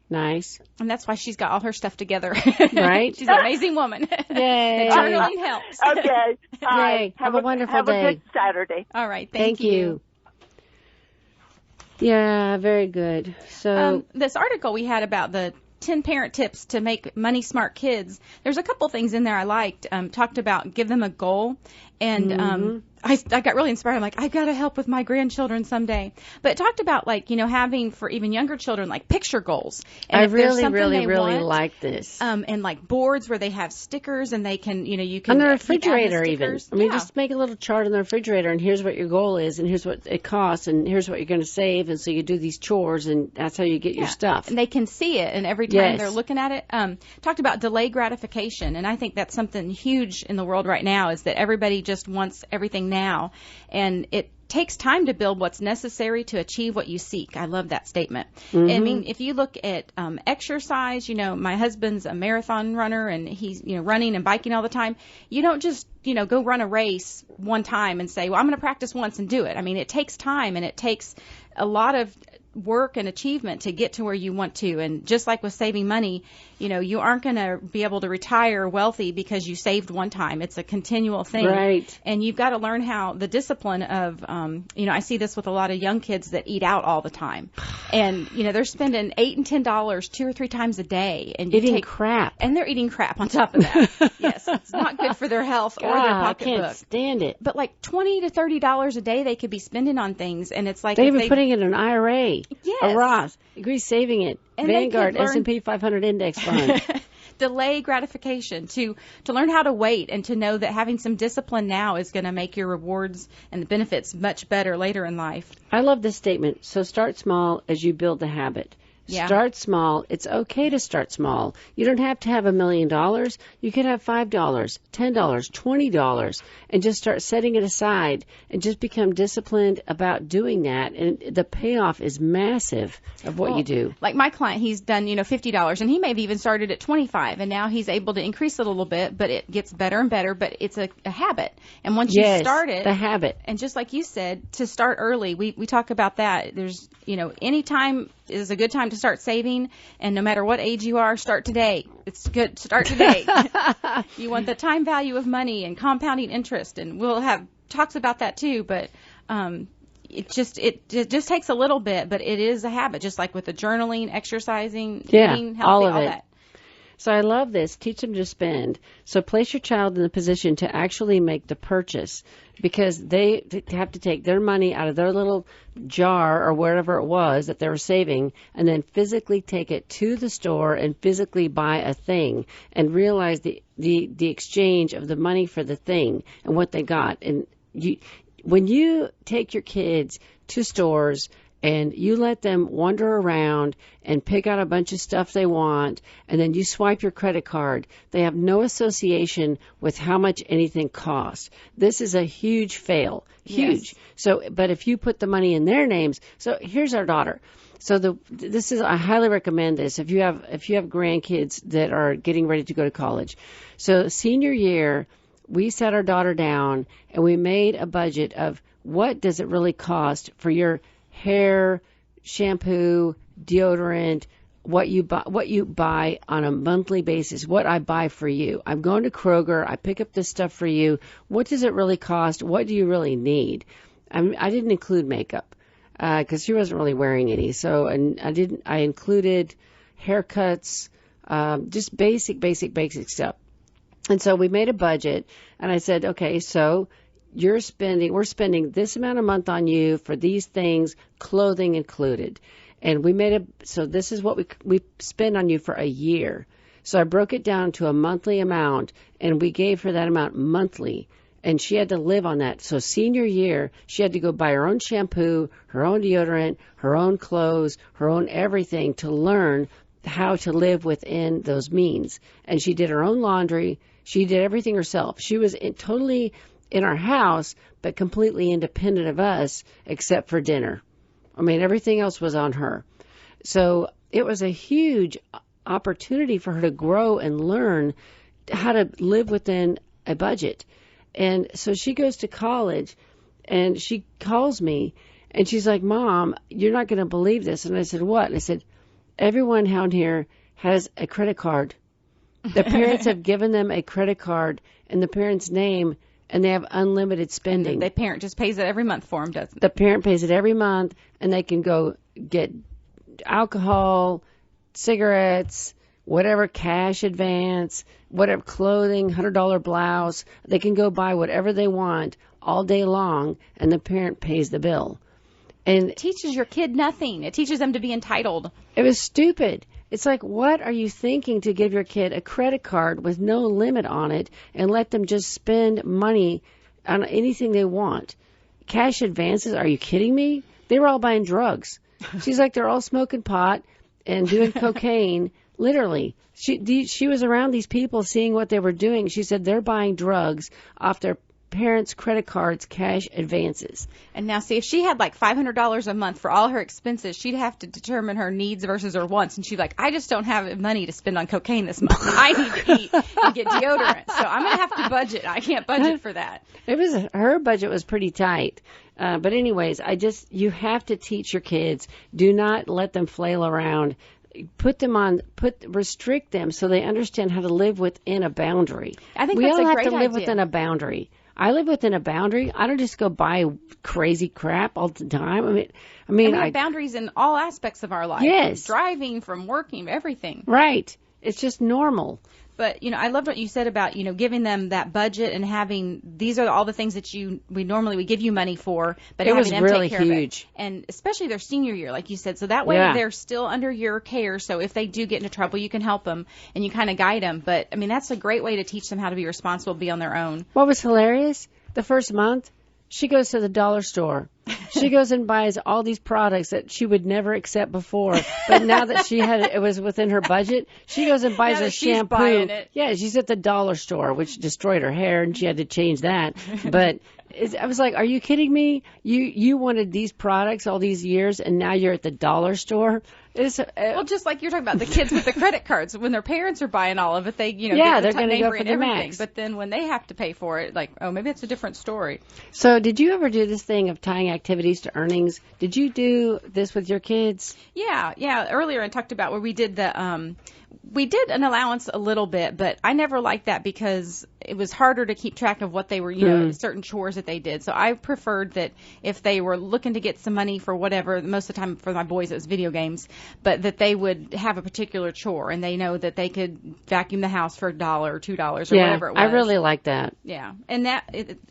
Nice. And that's why she's got all her stuff together. Right? She's an amazing woman. Yay. The journaling helps. Okay. All right. Yay. Have a wonderful day. Have a good Saturday. All right. Thank you. Yeah, very good. So this article we had about the 10 parent tips to make money smart kids. There's a couple things in there I liked. Talked about give them a goal. And I got really inspired. I'm like, I got to help with my grandchildren someday. But it talked about, like, having for even younger children, like, picture goals. And I really like this. And, like, boards where they have stickers and they can, you can. On the refrigerator, even. I mean, yeah. Just make a little chart on the refrigerator, and here's what your goal is, and here's what it costs, and here's what you're going to save. And so you do these chores, and that's how you get your stuff. And they can see it, and every time they're looking at it. Talked about delay gratification, and I think that's something huge in the world right now, is that everybody just wants everything now. And takes time to build what's necessary to achieve what you seek. I love that statement. Mm-hmm. I mean, if you look at exercise, my husband's a marathon runner and he's, running and biking all the time. You don't just, go run a race one time and say, well, I'm going to practice once and do it. I mean, it takes time and it takes a lot of work and achievement to get to where you want to. And just like with saving money, you aren't going to be able to retire wealthy because you saved one time. It's a continual thing. Right. And you've got to learn how the discipline of, I see this with a lot of young kids that eat out all the time. And, they're spending $8 and $10 2 or 3 times a day. And eating crap. And they're eating crap on top of that. Yes. It's not good for their health or their pocketbook. I can't stand it. But like $20 to $30 a day they could be spending on things. And it's like they're even putting it in an IRA. Yes. A Roth. Agree saving it. And Vanguard, S&P 500 index fund. Delay gratification, to learn how to wait and to know that having some discipline now is going to make your rewards and the benefits much better later in life. I love this statement. So start small as you build the habit. Yeah. Start small. It's okay to start small. You don't have to have $1 million. You could have $5, $10, $20, and just start setting it aside and just become disciplined about doing that. And the payoff is massive of what you do. Like my client, he's done, $50, and he may have even started at $25, and now he's able to increase it a little bit, but it gets better and better. But it's a habit. And once you start it, the habit. And just like you said, to start early, we talk about that. There's, any time is a good time to start saving, and no matter what age you are, start today. It's good. Start today. You want the time value of money and compounding interest, and we'll have talks about that too. But it just takes a little bit, but it is a habit, just like with the journaling, exexercising, eating healthy, all of it. that. So I love this. Teach them to spend. So place your child in the position to actually make the purchase, because they have to take their money out of their little jar or wherever it was that they were saving, and then physically take it to the store and physically buy a thing and realize the exchange of the money for the thing and what they got. And when you take your kids to stores and you let them wander around and pick out a bunch of stuff they want, and then you swipe your credit card, they have no association with how much anything costs. This is a huge fail. Huge. Yes. So, but if you put the money in their names, so here's our daughter. So I highly recommend this if you have grandkids that are getting ready to go to college. So senior year, we sat our daughter down and we made a budget of what does it really cost for your hair, shampoo, deodorant, what you buy on a monthly basis, what I buy for you. I'm going to Kroger. I pick up this stuff for you. What does it really cost? What do you really need? I didn't include makeup because she wasn't really wearing any. So, and I included haircuts, just basic stuff. And so we made a budget, and I said, okay, so we're spending this amount a month on you for these things, clothing included. And so this is what we spend on you for a year. So I broke it down to a monthly amount, and we gave her that amount monthly, and she had to live on that. So senior year, she had to go buy her own shampoo, her own deodorant, her own clothes, her own everything to learn how to live within those means. And she did her own laundry. She did everything herself. She was totally in our house, but completely independent of us, except for dinner. I mean, everything else was on her. So it was a huge opportunity for her to grow and learn how to live within a budget. And so she goes to college, and she calls me, and she's like, Mom, you're not going to believe this. And I said, what? And I said, everyone down here has a credit card. The parents have given them a credit card in the parent's name, and they have unlimited spending. The parent just pays it every month for them, doesn't it? The parent pays it every month, and they can go get alcohol, cigarettes, whatever, cash advance, whatever, clothing, $100 blouse. They can go buy whatever they want all day long, and the parent pays the bill. And it teaches your kid nothing. It teaches them to be entitled. It was stupid. It's like, what are you thinking to give your kid a credit card with no limit on it and let them just spend money on anything they want? Cash advances? Are you kidding me? They were all buying drugs. She's like, they're all smoking pot and doing cocaine. Literally. She was around these people seeing what they were doing. She said they're buying drugs off their parents' credit cards cash advances. And now, see, if she had like $500 a month for all her expenses, she'd have to determine her needs versus her wants. And she'd be like, I just don't have money to spend on cocaine this month. I need to eat and get deodorant. So I'm going to have to budget. I can't budget for that. Her budget was pretty tight. But anyways, you have to teach your kids. Do not let them flail around. Restrict them so they understand how to live within a boundary. I think we that's all a have great to live idea. within a boundary. I live within a boundary. I don't just go buy crazy crap all the time. I mean, we have boundaries in all aspects of our life. Yes. From driving, from working, everything. Right. It's just normal. But, I loved what you said about, giving them that budget and having, these are all the things that we normally give you money for, but it having was them really take care huge. of it. And especially their senior year, like you said. So that way they're still under your care. So if they do get into trouble, you can help them and you kind of guide them. But, that's a great way to teach them how to be responsible, be on their own. What was hilarious? The first month, she goes to the dollar store. She goes and buys all these products that she would never accept before. But now that it was within her budget, she goes and buys a shampoo. Buying it. Yeah, she's at the dollar store, which destroyed her hair, and she had to change that. But I was like, are you kidding me? You wanted these products all these years, and now you're at the dollar store? Well, just like you're talking about the kids with the credit cards, when their parents are buying all of it, they, they're going to go for the max. But then when they have to pay for it, like, oh, maybe it's a different story. So did you ever do this thing of tying activities to earnings? Did you do this with your kids? Yeah. Earlier I talked about where we did we did an allowance a little bit, but I never liked that because it was harder to keep track of what they were, certain chores that they did. So I preferred that if they were looking to get some money for whatever, most of the time for my boys it was video games, but that they would have a particular chore and they know that they could vacuum the house for $1 or $2 or whatever it was. I really like that. Yeah. And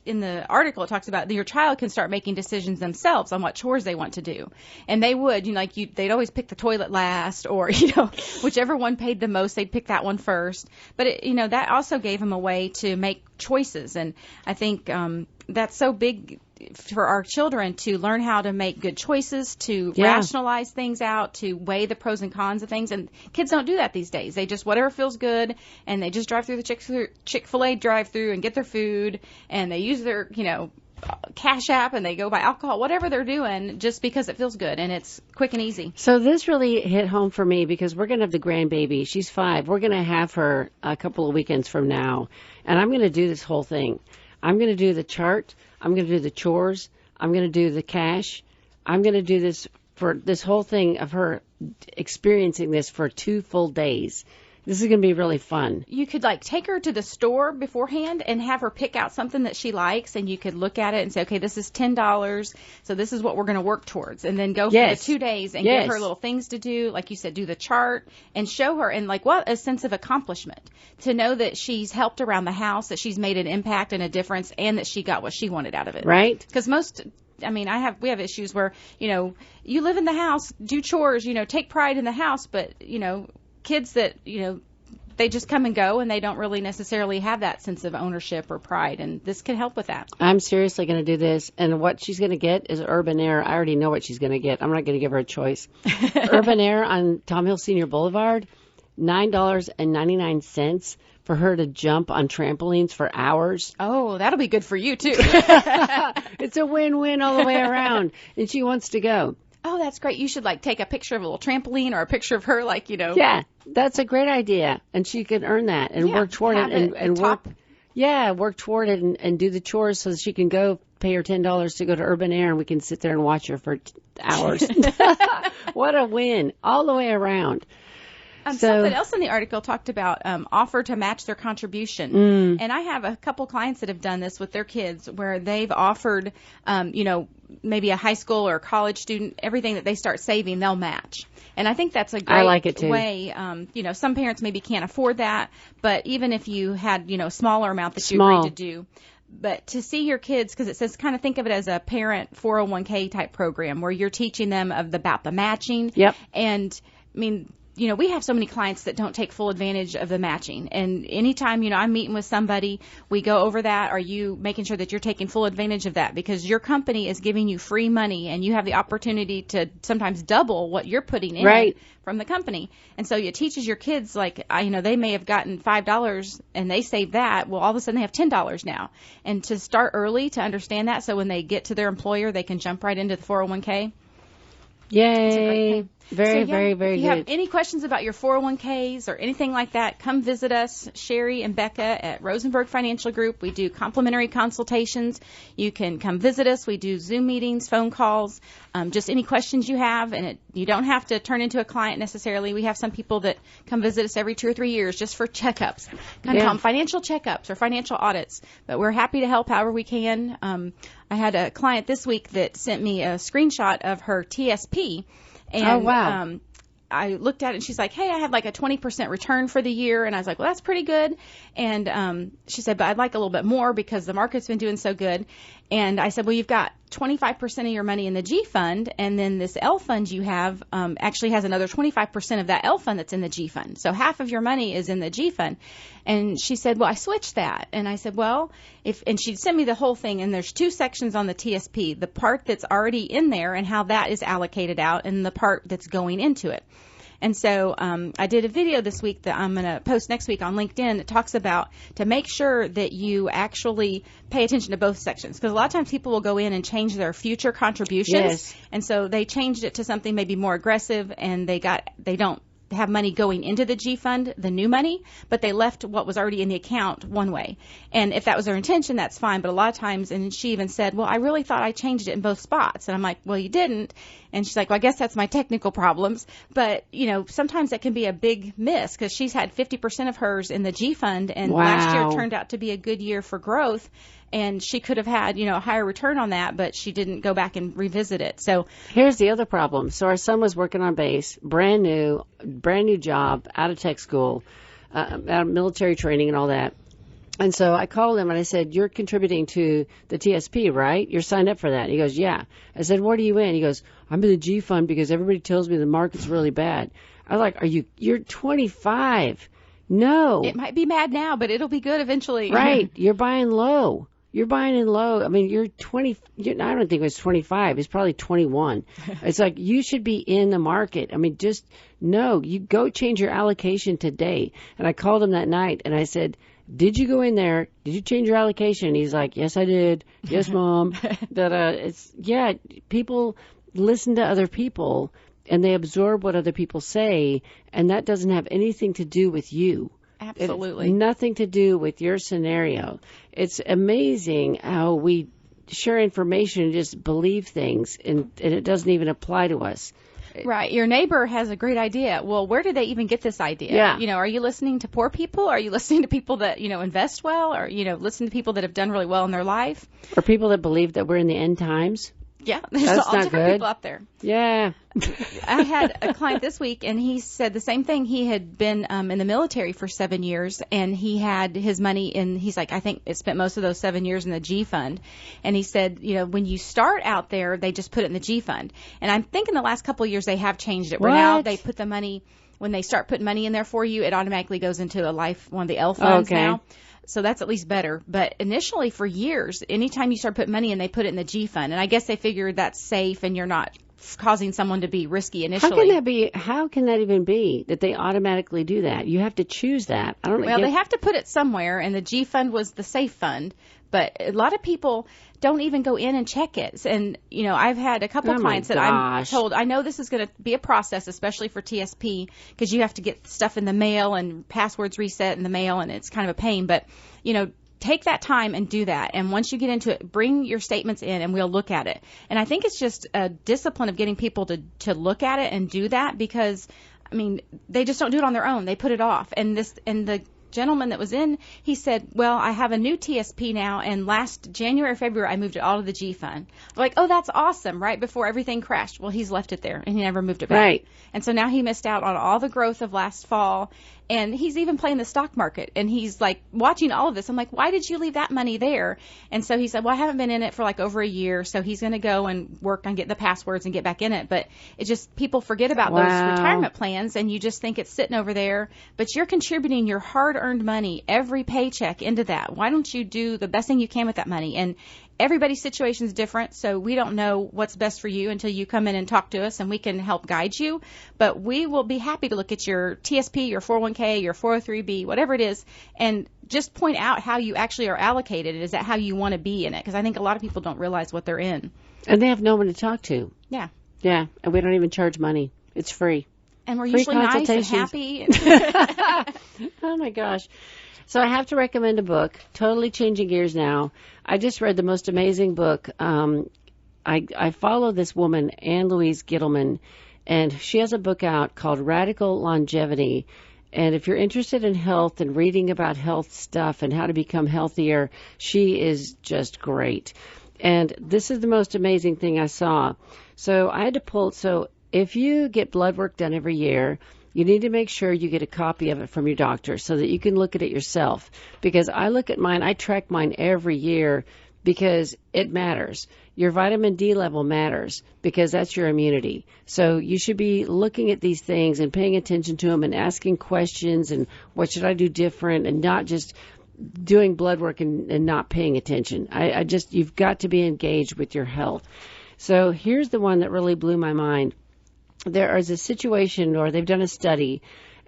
in the article it talks about your child can start making decisions themselves on what chores they want to do. And they would, they'd always pick the toilet last or, whichever one paid the most, they'd pick that one first. But, that also gave them a way to make choices. And I think that's so big for our children to learn how to make good choices, to rationalize things out, to weigh the pros and cons of things. And kids don't do that these days. They just, whatever feels good, and they just drive through the Chick-fil-A drive-through and get their food, and they use their, Cash App, and they go buy alcohol, whatever they're doing, just because it feels good and it's quick and easy. So this really hit home for me because we're going to have the grandbaby. She's 5. We're going to have her a couple of weekends from now, and I'm going to do this whole thing. I'm going to do the chart. I'm going to do the chores. I'm going to do the cash. I'm going to do this for this whole thing of her experiencing this for 2 full days. This is going to be really fun. You could take her to the store beforehand and have her pick out something that she likes, and you could look at it and say, okay, this is $10, so this is what we're going to work towards, and then go for the 2 days and give her little things to do, like you said, do the chart and show her, and what a sense of accomplishment to know that she's helped around the house, that she's made an impact and a difference, and that she got what she wanted out of it. Right? Because we have issues where, you live in the house, do chores, take pride in the house, but, kids that, they just come and go and they don't really necessarily have that sense of ownership or pride, and this can help with that. I'm seriously going to do this, and what she's going to get is Urban Air. I already know what she's going to get. I'm not going to give her a choice. Urban Air on Tom Hill Senior Boulevard, $9.99 for her to jump on trampolines for hours. Oh, that'll be good for you, too. It's a win-win all the way around, and she wants to go. Oh, that's great. You should take a picture of a little trampoline or a picture of her Yeah, that's a great idea. And she can earn that and work toward it and work. Yeah, work toward it and do the chores so that she can go pay her $10 to go to Urban Air and we can sit there and watch her for hours. What a win all the way around. Something else in the article talked about offer to match their contribution. And I have a couple clients that have done this with their kids where they've offered, maybe a high school or college student, everything that they start saving, they'll match. And I think that's a great way. Some parents maybe can't afford that, but even if you had, a smaller amount that you agreed to do. But to see your kids, because it says kind of think of it as a parent 401k type program where you're teaching them about the matching. Yep. And, we have so many clients that don't take full advantage of the matching. And anytime, I'm meeting with somebody, we go over that. Are you making sure that you're taking full advantage of that? Because your company is giving you free money, and you have the opportunity to sometimes double what you're putting in from the company. And so it teaches your kids, like, they may have gotten $5 and they saved that. Well, all of a sudden they have $10 now. And to start early to understand that, so when they get to their employer, they can jump right into the 401k. Yay. Very, very, very good. If you have any questions about your 401ks or anything like that, come visit us, Sherri and Becca at Rosenberg Financial Group. We do complimentary consultations. You can come visit us. We do Zoom meetings, phone calls, just any questions you have. And you don't have to turn into a client necessarily. We have some people that come visit us every 2 or 3 years just for checkups, kind of call them financial checkups or financial audits. But we're happy to help however we can. I had a client this week that sent me a screenshot of her TSP. And, I looked at it and she's like, hey, I had like a 20% return for the year. And I was like, well, that's pretty good. And she said, but I'd like a little bit more because the market's been doing so good. And I said, well, you've got 25% of your money in the G fund. And then this L fund you have actually has another 25% of that L fund that's in the G fund. So half of your money is in the G fund. And she said, well, I switched that. And I said, well, and she sent me the whole thing. And there's 2 sections on the TSP, the part that's already in there and how that is allocated out, and the part that's going into it. And so I did a video this week that I'm going to post next week on LinkedIn that talks about to make sure that you actually pay attention to both sections. Because a lot of times people will go in and change their future contributions. Yes. And so they changed it to something maybe more aggressive, and they don't have money going into the G fund, the new money, but they left what was already in the account one way. And if that was their intention, that's fine. But a lot of times, and she even said, well, I really thought I changed it in both spots. And I'm like, well, you didn't. And she's like, well, I guess that's my technical problems. But, sometimes that can be a big miss, because she's had 50% of hers in the G fund, and last year turned out to be a good year for growth. And she could have had, a higher return on that, but she didn't go back and revisit it. So here's the other problem. So our son was working on base, brand new job, out of tech school, out of military training and all that. And so I called him and I said, you're contributing to the TSP, right? You're signed up for that. And he goes, yeah. I said, what are you in? He goes, I'm in the G fund because everybody tells me the market's really bad. I was like, you're 25. No. It might be bad now, but it'll be good eventually. Right. You're buying low. You're buying in low. I mean, you're 20. I don't think it was 25. It's probably 21. It's like you should be in the market. I mean, you go change your allocation today. And I called him that night and I said, did you go in there? Did you change your allocation? And he's like, yes, I did. Yes, Mom. People listen to other people and they absorb what other people say. And that doesn't have anything to do with you. Absolutely. It's nothing to do with your scenario. It's amazing how we share information and just believe things, and it doesn't even apply to us. Right. Your neighbor has a great idea. Well, where did they even get this idea? Yeah. Are you listening to poor people? Are you listening to people that, invest well? Or, listen to people that have done really well in their life? Or people that believe that we're in the end times? Yeah, there's all different people out there. Yeah. I had a client this week, and he said the same thing. He had been in the military for 7 years, and he had his money in, he's like, I think it spent most of those 7 years in the G fund. And he said, when you start out there, they just put it in the G fund. And I'm thinking the last couple of years they have changed it. Where now they put the money, when they start putting money in there for you, it automatically goes into one of the L funds now. So that's at least better. But initially, for years, anytime you start putting money in, they put it in the G fund. And I guess they figured that's safe and you're not causing someone to be risky initially. How can that be? How can that even be that they automatically do that? You have to choose that. I don't know. Well, they have to put it somewhere, and the G fund was the safe fund. But a lot of people don't even go in and check it. And, I've had a couple clients that I'm told, I know this is going to be a process, especially for TSP, because you have to get stuff in the mail and passwords reset in the mail, and it's kind of a pain. But, take that time and do that. And once you get into it, bring your statements in and we'll look at it. And I think it's just a discipline of getting people to look at it and do that, because, they just don't do it on their own. They put it off. And the gentleman that was in, he said, well, I have a new TSP now, and last January, February, I moved it all to the G fund. We're like, oh, that's awesome, right before everything crashed. Well, he's left it there, and he never moved it back. Right. And so now he missed out on all the growth of last fall, and he's even playing the stock market, and he's like watching all of this. I'm like, why did you leave that money there? And so he said, well, I haven't been in it for like over a year, so he's going to go and work on getting the passwords and get back in it. But it just, people forget about those retirement plans, and you just think it's sitting over there, but you're contributing your hard-earned money, every paycheck, into that. Why don't you do the best thing you can with that money? And everybody's situation is different, so we don't know what's best for you until you come in and talk to us, and we can help guide you. But we will be happy to look at your TSP, your 401k, your 403b, whatever it is, and just point out how you actually are allocated. Is that how you want to be in it? Because I think a lot of people don't realize what they're in. And they have no one to talk to. Yeah. Yeah, and we don't even charge money. It's free. And we're free usually nice and happy. Oh, my gosh. So I have to recommend a book, totally changing gears now. I just read the most amazing book. I follow this woman, Anne Louise Gittleman, and she has a book out called Radical Longevity. And if you're interested in health and reading about health stuff and how to become healthier, she is just great. And this is the most amazing thing I saw. So I had to pull, so if you get blood work done every year, you need to make sure you get a copy of it from your doctor so that you can look at it yourself. Because I look at mine, I track mine every year because it matters. Your vitamin D level matters because that's your immunity. So you should be looking at these things and paying attention to them and asking questions and what should I do different, and not just doing blood work and not paying attention. You've got to be engaged with your health. So here's the one that really blew my mind. There is a situation where they've done a study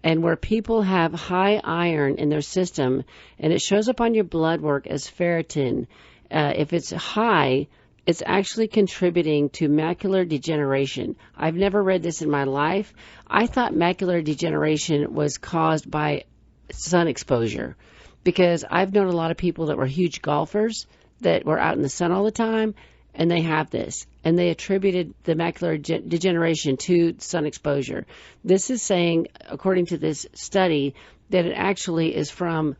and where people have high iron in their system, and it shows up on your blood work as ferritin. If it's high, it's actually contributing to macular degeneration. I've never read this in my life. I thought macular degeneration was caused by sun exposure, because I've known a lot of people that were huge golfers that were out in the sun all the time, and they have this, and they attributed the macular degeneration to sun exposure. This is saying, according to this study, that it actually is from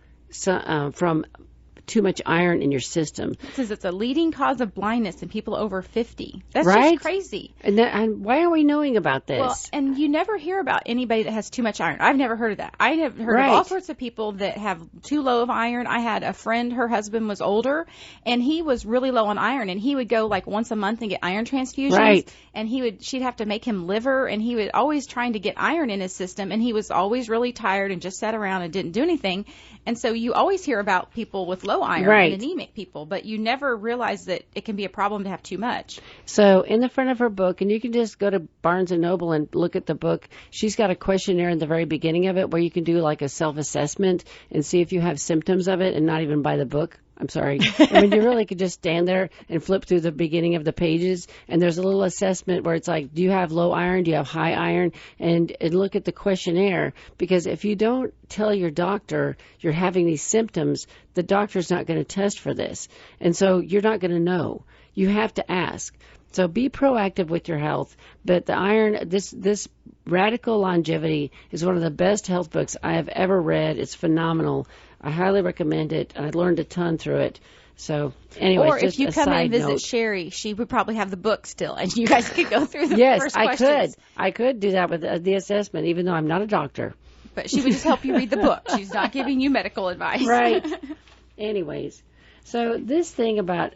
too much iron in your system. It says it's a leading cause of blindness in people over 50. That's right? Just crazy. And why are we knowing about this? Well, and you never hear about anybody that has too much iron. I've never heard of that. I have heard of all sorts of people that have too low of iron. I had a friend, her husband was older, and he was really low on iron, and he would go like once a month and get iron transfusions. Right. And she'd have to make him liver, and he was always trying to get iron in his system, and he was always really tired and just sat around and didn't do anything. And so you always hear about people with low iron and anemic people, but you never realize that it can be a problem to have too much. So in the front of her book, and you can just go to Barnes & Noble and look at the book, she's got a questionnaire in the very beginning of it where you can do like a self-assessment and see if you have symptoms of it and not even buy the book. I'm sorry. I mean, you really could just stand there and flip through the beginning of the pages, and there's a little assessment where it's like, do you have low iron? Do you have high iron? And look at the questionnaire, because if you don't tell your doctor you're having these symptoms, the doctor's not going to test for this. And so you're not going to know. You have to ask. So be proactive with your health. But the iron, this Radical Longevity is one of the best health books I have ever read. It's phenomenal. I highly recommend it. I learned a ton through it. So, anyway, or if you come in and visit Sherri, she would probably have the book still, and you guys could go through the first questions. Yes, I could do that with the assessment, even though I'm not a doctor. But she would just help you read the book. She's not giving you medical advice. Right. Anyways, so this thing about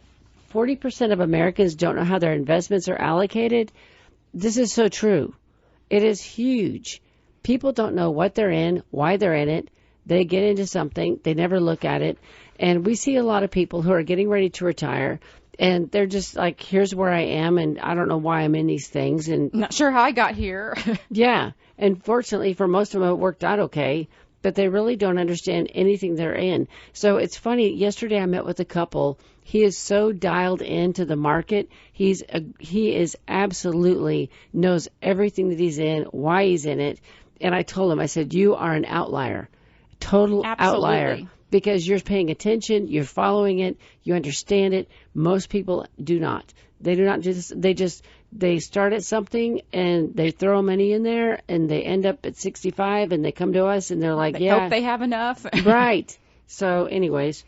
40% of Americans don't know how their investments are allocated, this is so true. It is huge. People don't know what they're in, why they're in it. They get into something, they never look at it, and we see a lot of people who are getting ready to retire, and they're just like, here's where I am, and I don't know why I'm in these things. And not sure how I got here. Yeah, and fortunately for most of them it worked out okay, but they really don't understand anything they're in. So it's funny, yesterday I met with a couple. He is so dialed into the market. He is absolutely knows everything that he's in, why he's in it. And I told him, I said, you are an outlier. Total outlier, because you're paying attention, you're following it, you understand it. Most people do not. They do not just, they just they start at something and they throw money in there and they end up at 65 and they come to us and they're like, they hope they have enough. Right. So anyways.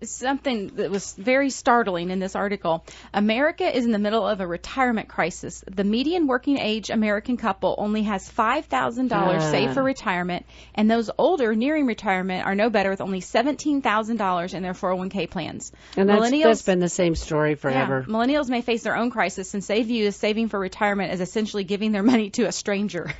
Something that was very startling in this article. America is in the middle of a retirement crisis. The median working age American couple only has $5,000 saved for retirement, and those older nearing retirement are no better with only $17,000 in their 401k plans. And that's been the same story forever. Yeah, millennials may face their own crisis since they view saving for retirement as essentially giving their money to a stranger.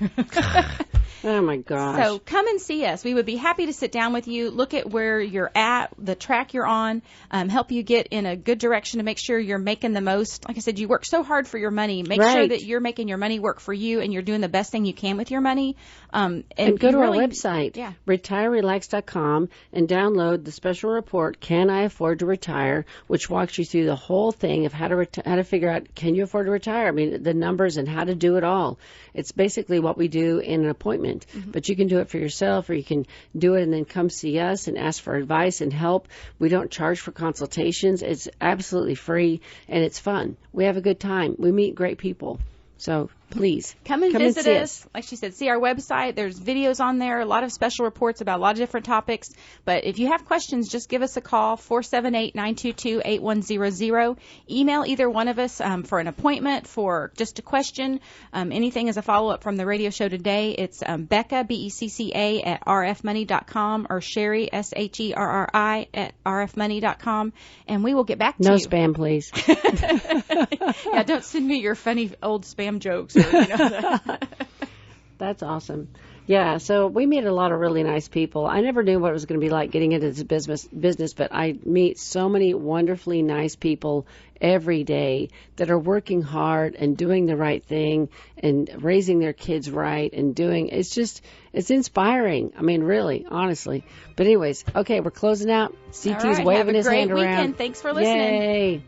Oh, my gosh. So come and see us. We would be happy to sit down with you, look at where you're at, the track you're on, help you get in a good direction to make sure you're making the most. Like I said, you work so hard for your money. Make sure that you're making your money work for you and you're doing the best thing you can with your money. And go to our website, retirerelax.com, and download the special report, Can I Afford to Retire?, which walks you through the whole thing of how to figure out, can you afford to retire? I mean, the numbers and how to do it all. It's basically what we do in an appointment, but you can do it for yourself, or you can do it and then come see us and ask for advice and help. We don't charge for consultations. It's absolutely free, and it's fun. We have a good time. We meet great people. So please come and visit us. Like she said, see our website. There's videos on there, a lot of special reports about a lot of different topics. But if you have questions, just give us a call, 478-922-8100. Email either one of us for an appointment, for just a question, anything as a follow-up from the radio show today. It's Becca, BECCA, at rfmoney.com, or Sherri, SHERRI, at rfmoney.com, and we will get back to you. No spam, please. Yeah, don't send me your funny old spam jokes. That's awesome. Yeah, so we meet a lot of really nice people. I never knew what it was going to be like getting into this business, but I meet so many wonderfully nice people every day that are working hard and doing the right thing and raising their kids right and it's inspiring. I mean, really, honestly. But anyways, okay, we're closing out. CT's waving his hand around. Weekend. Thanks for listening. Yay.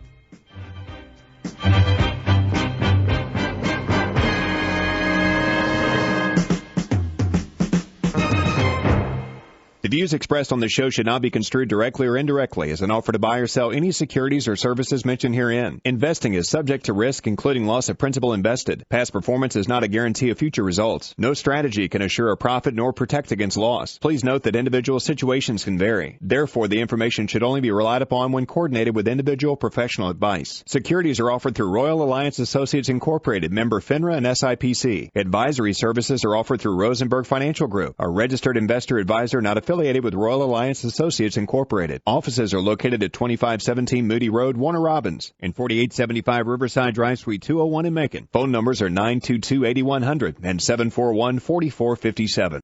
The views expressed on the show should not be construed directly or indirectly as an offer to buy or sell any securities or services mentioned herein. Investing is subject to risk, including loss of principal invested. Past performance is not a guarantee of future results. No strategy can assure a profit nor protect against loss. Please note that individual situations can vary. Therefore, the information should only be relied upon when coordinated with individual professional advice. Securities are offered through Royal Alliance Associates Incorporated, member FINRA and SIPC. Advisory services are offered through Rosenberg Financial Group, a registered investor advisor not affiliated with Royal Alliance Associates Incorporated. Offices are located at 2517 Moody Road, Warner Robins, and 4875 Riverside Drive, Suite 201 in Macon. Phone numbers are 922-8100 and 741-4457.